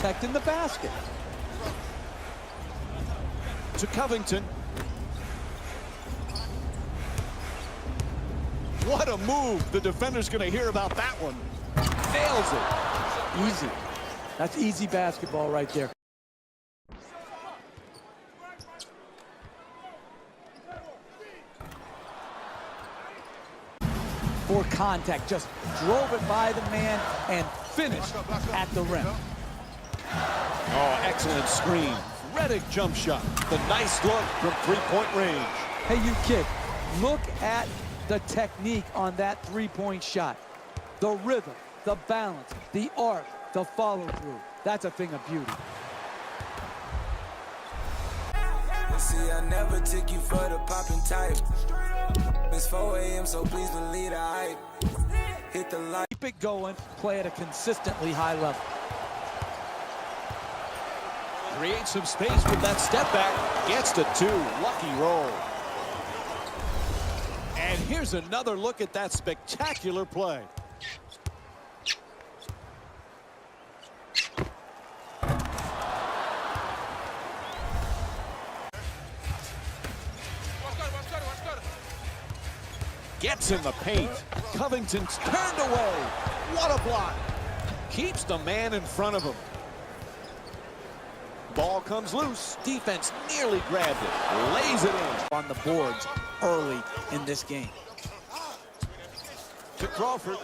protecting the basket. To Covington. What a move. The defender's going to hear about that one. Nails it. Easy. That's easy basketball right there. For contact, just drove it by the man and finished at the rim. Oh, excellent screen. Redick jump shot. The nice look from three-point range. Hey, you kid, look at the technique on that three-point shot. The rhythm, the balance, the arc, the follow-through. That's a thing of beauty. See, I never took you for the popping type. It's 4 a.m., so please believe the hype. Hit the light. Keep it going, play at a consistently high level. Creates some space with that step back. Gets to two. Lucky roll. And here's another look at that spectacular play. Gets in the paint. Covington's turned away. What a block. Keeps the man in front of him. Ball comes loose. Defense nearly grabbed it. Lays it in. On the boards early in this game. To Crawford.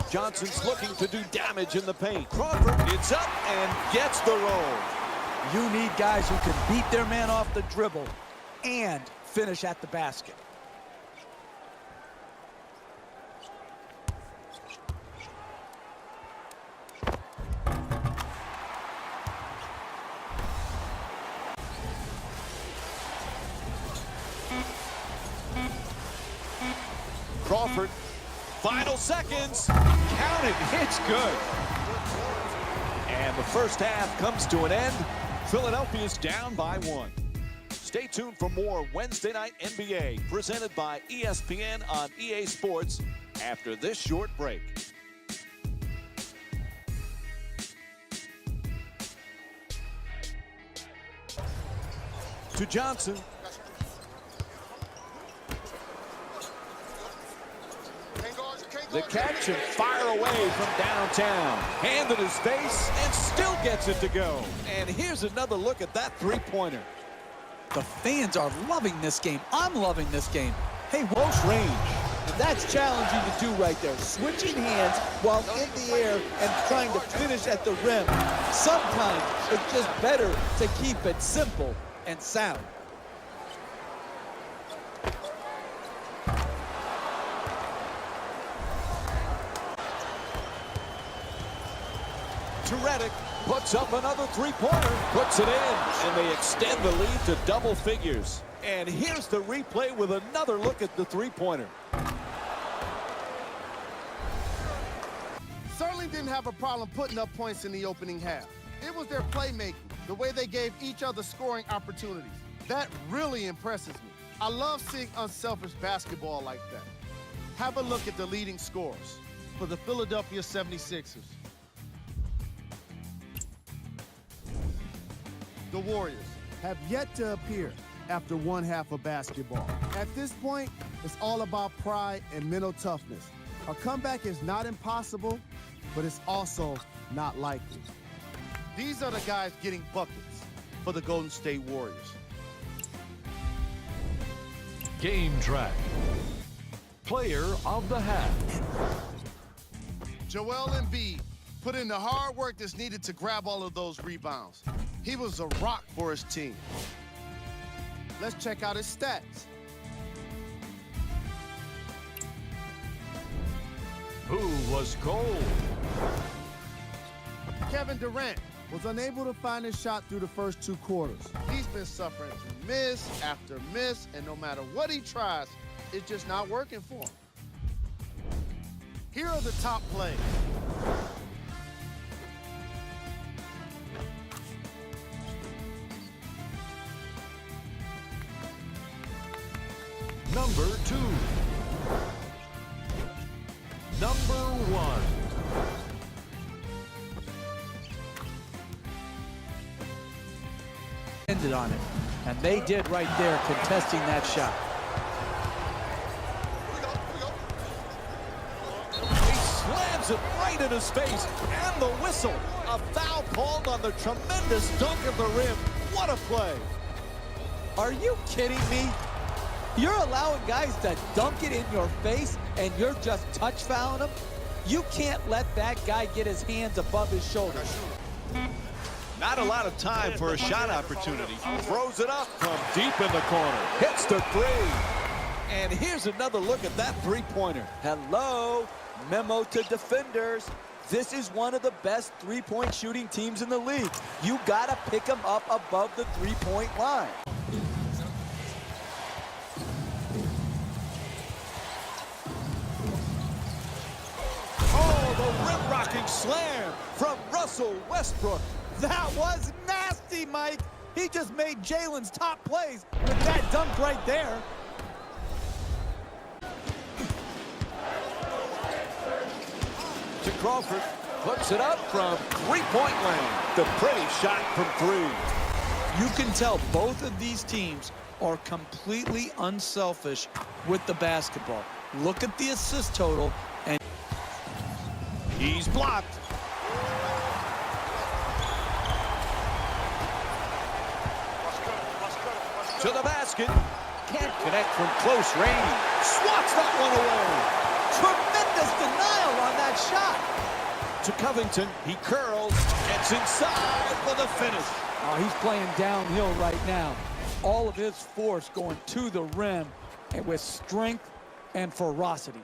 Johnson's looking to do damage in the paint. Crawford, it's up and gets the roll. You need guys who can beat their man off the dribble and finish at the basket. Crawford, final seconds. Count it, it's good. And the first half comes to an end. Philadelphia's down by 1. Stay tuned for more Wednesday Night NBA presented by ESPN on EA Sports after this short break. To Johnson. The catch and fire away from downtown. Hand in his face and still gets it to go. And here's another look at that three-pointer. The fans are loving this game. I'm loving this game. Hey, close range. And that's challenging to do right there. Switching hands while in the air and trying to finish at the rim. Sometimes it's just better to keep it simple and sound. To Redick, puts up another three-pointer, puts it in, and they extend the lead to double figures. And here's the replay with another look at the three-pointer. Certainly didn't have a problem putting up points in the opening half. It was their playmaking, the way they gave each other scoring opportunities. That really impresses me. I love seeing unselfish basketball like that. Have a look at the leading scorers for the Philadelphia 76ers. The Warriors have yet to appear after one half of basketball. At this point, it's all about pride and mental toughness. A comeback is not impossible, but it's also not likely. These are the guys getting buckets for the Golden State Warriors. Game track. Player of the half. Joel Embiid put in the hard work that's needed to grab all of those rebounds. He was a rock for his team. Let's check out his stats. Who was cold? Kevin Durant was unable to find his shot through the first 2 quarters. He's been suffering through miss after miss, and no matter what he tries, it's just not working for him. Here are the top plays. Number 2. Number 1. depended on it. And they did right there, contesting that shot. He slams it right into space, and the whistle. A foul called on the tremendous dunk at the rim. What a play. Are you kidding me? You're allowing guys to dunk it in your face, and you're just touch fouling them? You can't let that guy get his hands above his shoulders. Not a lot of time for a shot opportunity. Throws it up from deep in the corner. Hits the three. And here's another look at that three-pointer. Hello, memo to defenders. This is one of the best three-point shooting teams in the league. You gotta pick them up above the three-point line. Oh, the rim-rocking slam from Russell Westbrook. That was nasty, Mike. He just made Jalen's top plays with that dunk right there. To Crawford, puts it up from three-point land. The pretty shot from three. You can tell both of these teams are completely unselfish with the basketball. Look at the assist total, and He's blocked. To the basket. Can't connect from close range. Swats that one away. tremendous denial on that shot. To Covington. He curls. Gets inside for the finish. Oh, he's playing downhill right now. All of his force going to the rim and with strength and ferocity.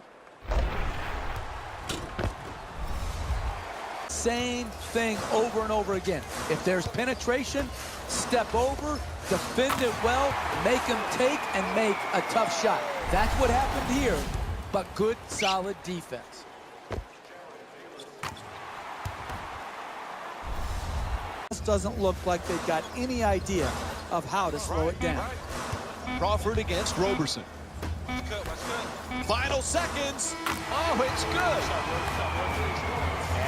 Same thing over and over again. If there's penetration, step over, defend it well, make him take and make a tough shot. That's what happened here, but good, solid defense. This doesn't look like they've got any idea of how to slow it down. Crawford against Roberson. Final seconds. Oh, it's good.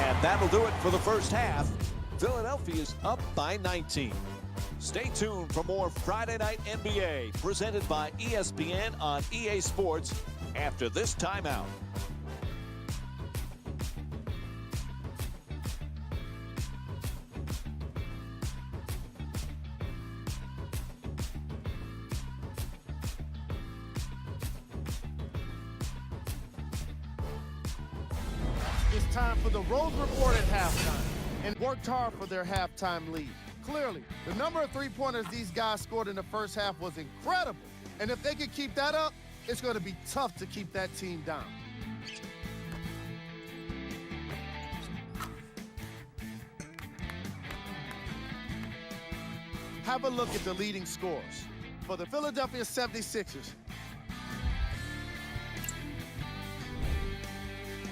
And that'll do it for the first half. Philadelphia's up by 19. Stay tuned for more Friday Night NBA presented by ESPN on EA Sports after this timeout. It's time for the Rose Report at halftime, and worked hard for their halftime lead. Clearly, the number of three-pointers these guys scored in the first half was incredible. And if they can keep that up, it's going to be tough to keep that team down. Have a look at the leading scorers. For the Philadelphia 76ers,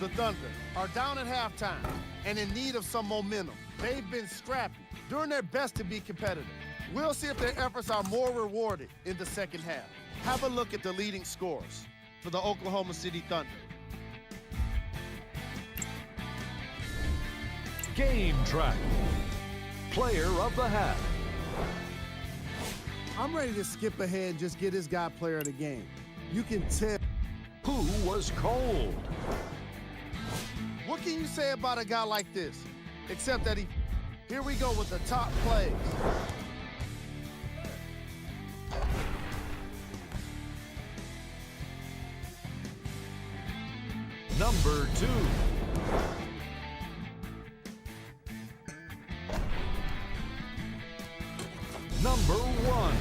the Thunder are down at halftime and in need of some momentum. They've been scrappy, doing their best to be competitive. We'll see if their efforts are more rewarded in the second half. Have a look at the leading scorers for the Oklahoma City Thunder. Game track. Player of the half. I'm ready to skip ahead and just get this guy player of the game. You can tell. Who was cold? What can you say about a guy like this? Except that here we go with the top plays. Number 2. Number 1.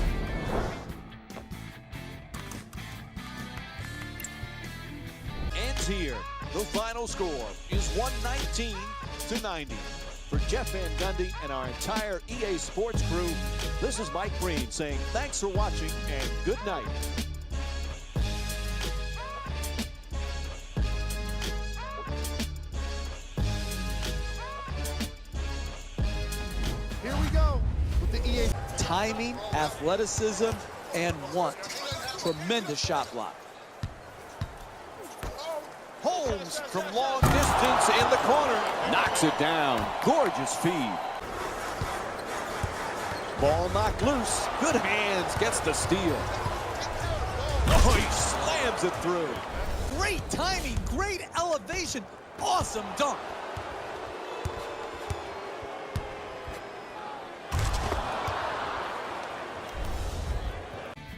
Ends here. The final score is 119-90. For Jeff Van Gundy and our entire EA Sports crew, this is Mike Breen saying thanks for watching and good night. Here we go with the EA. Timing, athleticism, and want. Tremendous shot block. Holmes from long distance in the corner. Knocks it down. Gorgeous feed. Ball knocked loose. Good hands, gets the steal. Oh, he slams it through. Great timing, great elevation, awesome dunk.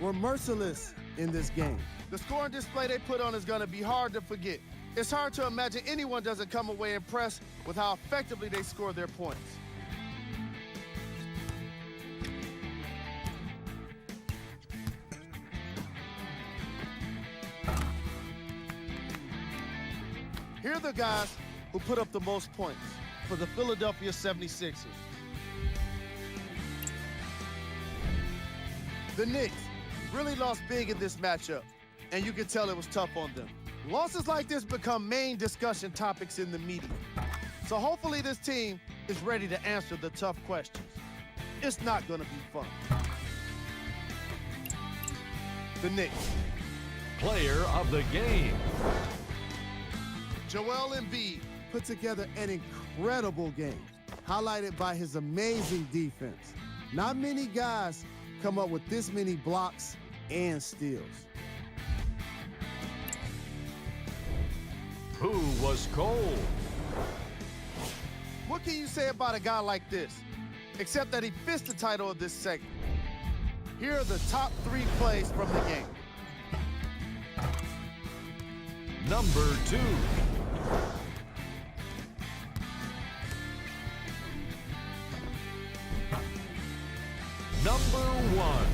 We're merciless in this game. The scoring display they put on is going to be hard to forget. It's hard to imagine anyone doesn't come away impressed with how effectively they score their points. Here are the guys who put up the most points for the Philadelphia 76ers. The Knicks really lost big in this matchup, and you can tell it was tough on them. Losses like this become main discussion topics in the media. So hopefully this team is ready to answer the tough questions. It's not going to be fun. The Knicks. Player of the game. Joel Embiid put together an incredible game, highlighted by his amazing defense. Not many guys come up with this many blocks and steals. Who was cold? What can you say about a guy like this, except that he fits the title of this segment? Here are the top 3 plays from the game. Number 2. Number 1.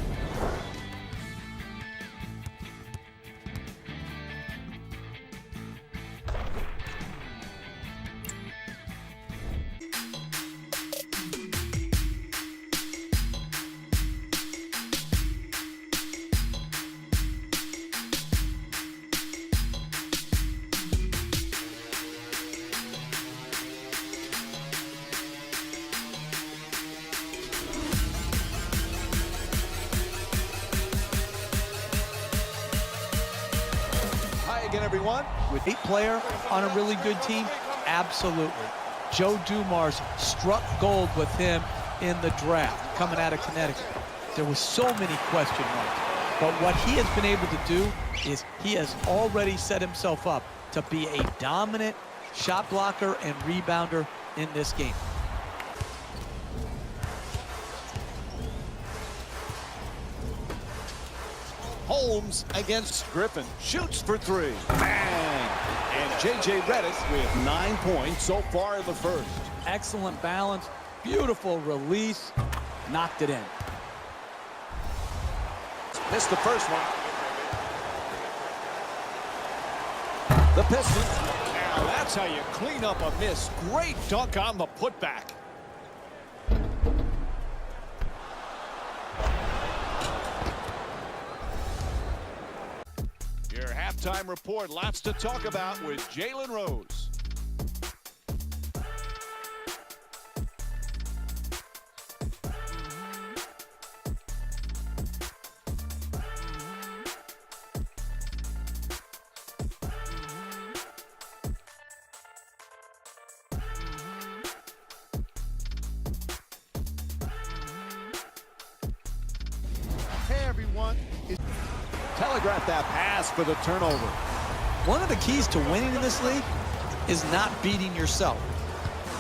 Again, everyone. With a player on a really good team, absolutely. Joe Dumars struck gold with him in the draft coming out of Connecticut. There was so many question marks. But what he has been able to do is he has already set himself up to be a dominant shot blocker and rebounder in this game. Holmes against Griffin. Shoots for 3. Bang! And J.J. Redick with 9 points so far in the first. Excellent balance, beautiful release, knocked it in. Missed the first one. The Pistons. Now that's how you clean up a miss. Great dunk on the putback. Your halftime report, lots to talk about with Jalen Rose. Hey, everyone. Telegraph that pass for the turnover. One of the keys to winning in this league is not beating yourself.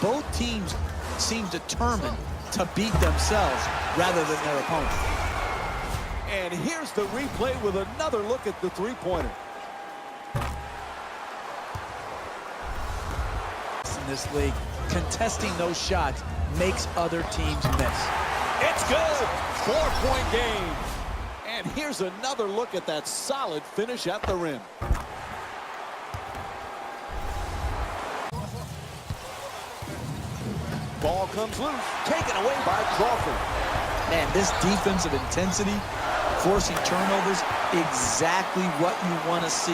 Both teams seem determined to beat themselves rather than their opponent. And here's the replay with another look at the three-pointer. In this league, contesting those shots makes other teams miss. It's good. 4-point game. And here's another look at that solid finish at the rim. Ball comes loose. Taken away by Crawford. Man, this defensive intensity, forcing turnovers, exactly what you want to see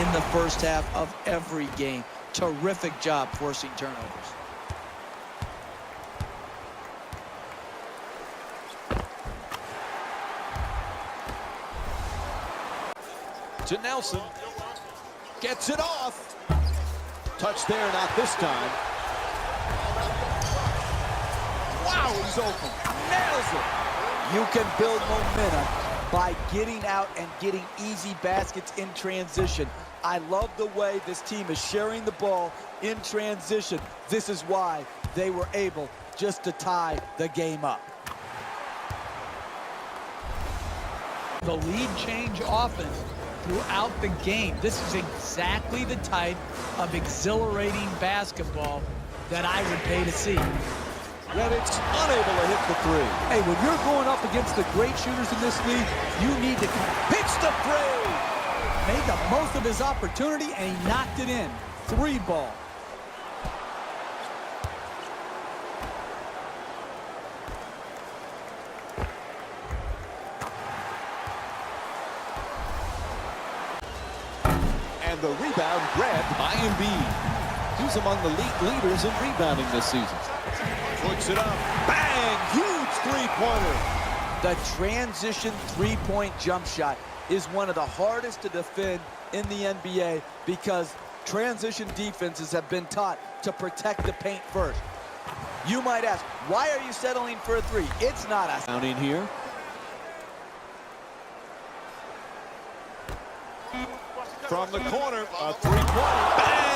in the first half of every game. Terrific job forcing turnovers. To Nelson. Gets it off. Touch there, not this time. Wow, he's open. Nails it. You can build momentum by getting out and getting easy baskets in transition. I love the way this team is sharing the ball in transition. This is why they were able just to tie the game up. The lead change offense throughout the game. This is exactly the type of exhilarating basketball that I would pay to see. Reddit's unable to hit the three. Hey, when you're going up against the great shooters in this league, you need to Hits the three. made the most of his opportunity, and he knocked it in. 3 ball. And the rebound grabbed by Embiid. He's among the league leaders in rebounding this season. Puts it up. Bang! Huge three-pointer. The transition three-point jump shot is one of the hardest to defend in the NBA because transition defenses have been taught to protect the paint first. You might ask, why are you settling for a three? It's not a... Down in here. From the corner, a three-pointer. Bang!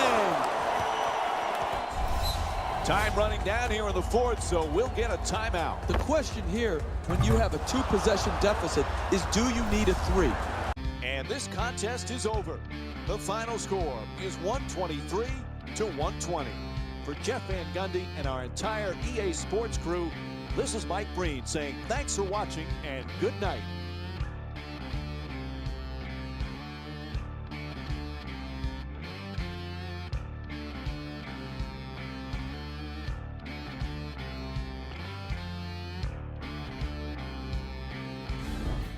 Time running down here in the fourth, so we'll get a timeout. The question here, when you have a 2-possession deficit, is do you need a three? And this contest is over. The final score is 123-120. For Jeff Van Gundy and our entire EA Sports crew, this is Mike Breen saying thanks for watching and good night.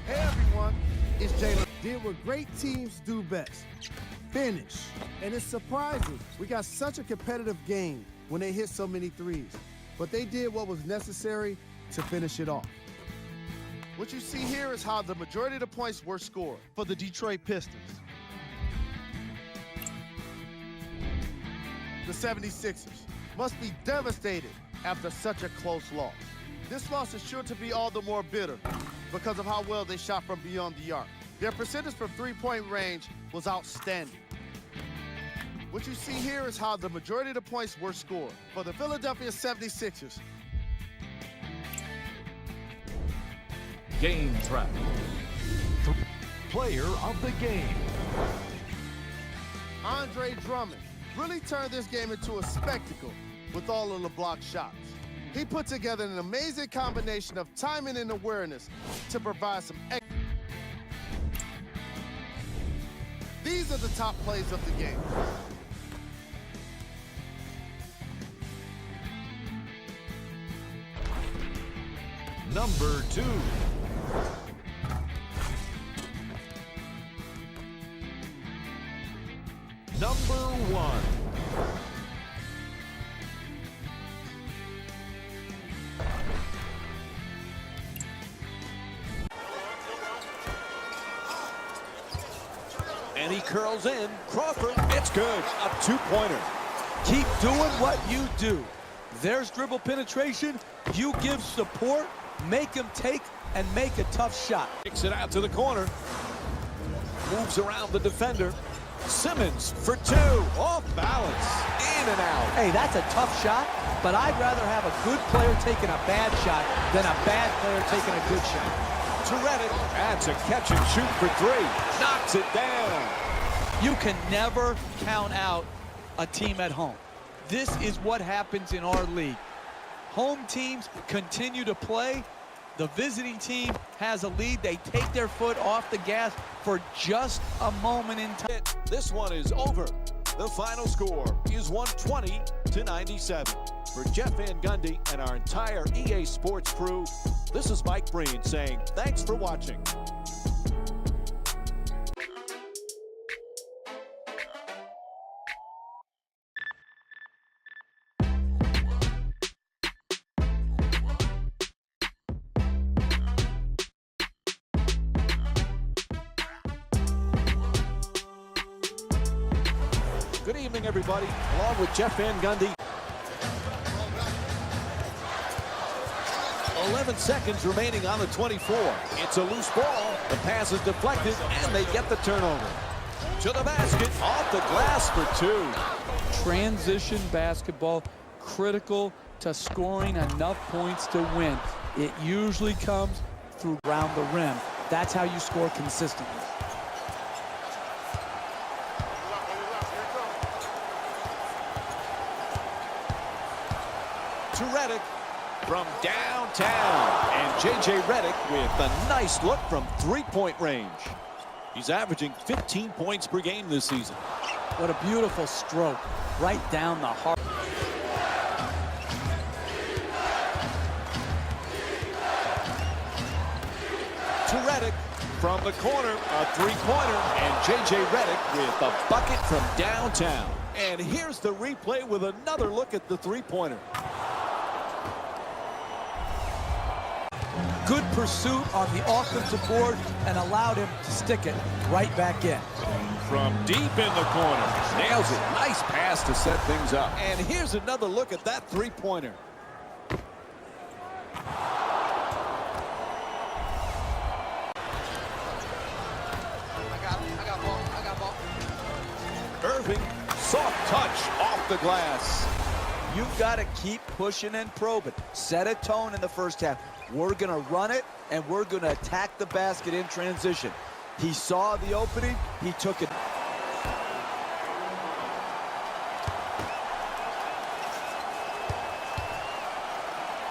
Hey everyone, it's Jalen. Did what great teams do best, finish. And it's surprising, we got such a competitive game when they hit so many threes. But they did what was necessary to finish it off. What you see here is how the majority of the points were scored for the Detroit Pistons. The 76ers must be devastated after such a close loss. This loss is sure to be all the more bitter because of how well they shot from beyond the arc. Their percentage from three-point range was outstanding. What you see here is how the majority of the points were scored for the Philadelphia 76ers. Game track. Player of the game. Andre Drummond really turned this game into a spectacle with all of the block shots. He put together an amazing combination of timing and awareness to provide some extra. These are the top plays of the game. Number 2. Number 1. And he curls in. Crawford, it's good. A two-pointer. Keep doing what you do. There's dribble penetration. You give support, make him take, and make a tough shot. Kicks it out to the corner. Moves around the defender. Simmons for 2. Off balance. In and out. Hey, that's a tough shot, but I'd rather have a good player taking a bad shot than a bad player taking a good shot. To Reddit. That's a catch and shoot for 3. Knocks it down. You can never count out a team at home. This is what happens in our league. Home teams continue to play. The visiting team has a lead. They take their foot off the gas for just a moment in time. This one is over. The final score is 120-97. For Jeff Van Gundy and our entire EA Sports crew, this is Mike Breen saying thanks for watching. Good evening, everybody. Along with Jeff Van Gundy. 11 seconds remaining on the 24. It's a loose ball. The pass is deflected, and they get the turnover. To the basket, off the glass for two. Transition basketball, critical to scoring enough points to win. It usually comes through around the rim. That's how you score consistently. To Redick from downtown. And J.J. Redick with a nice look from three-point range. He's averaging 15 points per game this season. What a beautiful stroke. Right down the heart. To Redick from the corner, a three-pointer. And J.J. Redick with a bucket from downtown. And here's the replay with another look at the three-pointer. Good pursuit on the offensive board and allowed him to stick it right back in. From deep in the corner. Nails it. Nice pass to set things up. And here's another look at that three-pointer. Irving, soft touch off the glass. You've got to keep pushing and probing. Set a tone in the first half. We're going to run it, and we're going to attack the basket in transition. He saw the opening. He took it.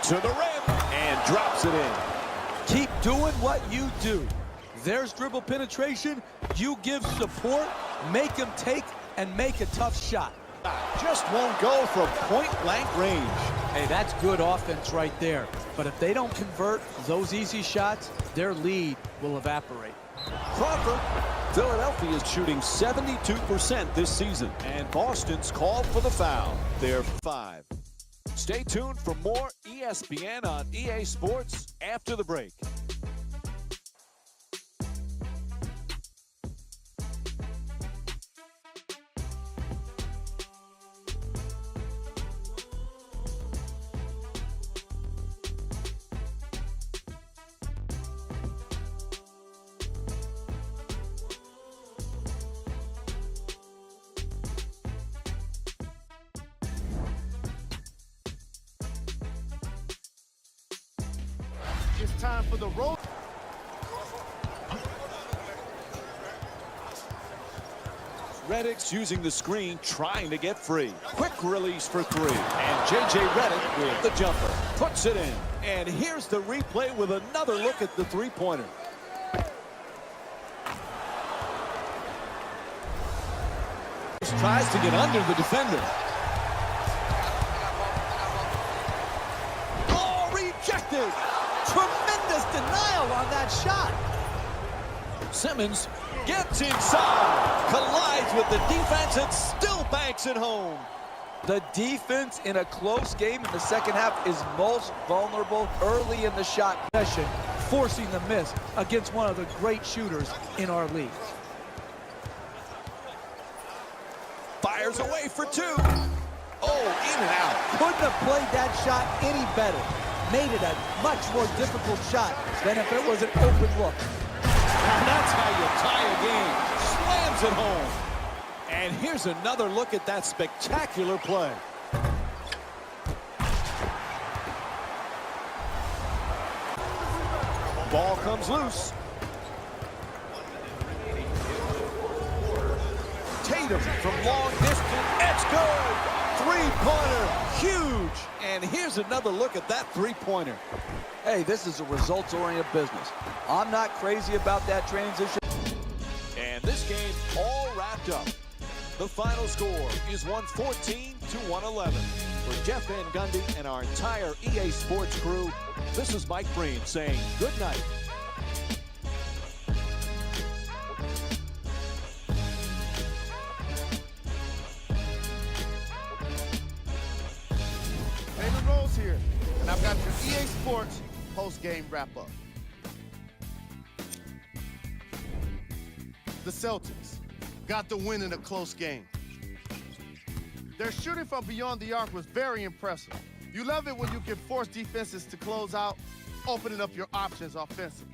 To the rim, and drops it in. Keep doing what you do. There's dribble penetration. You give support, make him take, and make a tough shot. Just won't go from point-blank range. Hey, that's good offense right there. But if they don't convert those easy shots, their lead will evaporate. Crawford, Philadelphia is shooting 72% this season, and Boston's called for the foul. They're 5. Stay tuned for more ESPN on EA Sports after the break. It's time for the roll. Redick's using the screen, trying to get free. Quick release for three. And J.J. Redick with the jumper. Puts it in. And here's the replay with another look at the three-pointer. Tries to get under the defender. Oh, rejected. Tremendous denial on that shot. Simmons gets inside, collides with the defense, and still banks it home. The defense in a close game in the second half is most vulnerable early in the shot Possession, forcing the miss against one of the great shooters in our league. Fires away for two. Oh, in and out. Couldn't have played that shot any better. Made it a much more difficult shot than if it was an open look. And that's how you tie a game. Slams it home. And here's another look at that spectacular play. Ball comes loose. Tatum from long distance. It's good. Three-pointer. Huge. And here's another look at that three-pointer. Hey, this is a results-oriented business. I'm not crazy about that transition. And this game all wrapped up. The final score is 114 to 111. For Jeff Van Gundy and our entire EA Sports crew, this is Mike Breen saying good night. David Rose here, and I've got your EA Sports post-game wrap-up. The Celtics got the win in a close game. Their shooting from beyond the arc was very impressive. You love it when you can force defenses to close out, opening up your options offensively.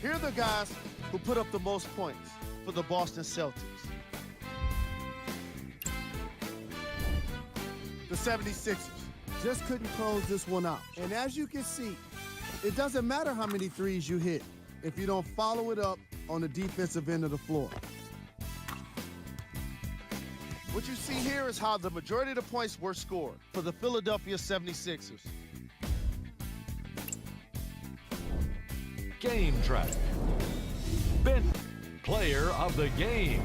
Here are the guys who put up the most points for the Boston Celtics. The 76ers just couldn't close this one out. And as you can see, it doesn't matter how many threes you hit if you don't follow it up on the defensive end of the floor. What you see here is how the majority of the points were scored for the Philadelphia 76ers. Game track. Ben, player of the game.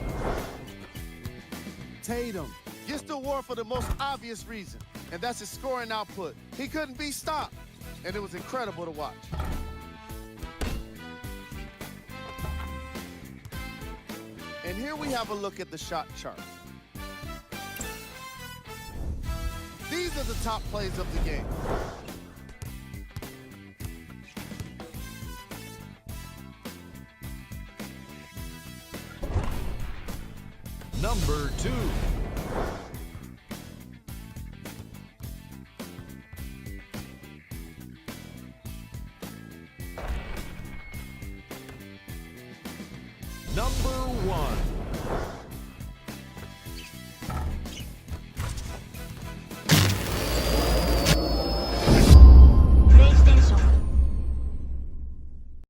Tatum gets the award for the most obvious reason, and that's his scoring output. He couldn't be stopped, and it was incredible to watch. And here we have a look at the shot chart. These are the top plays of the game. Number 2. Number 1.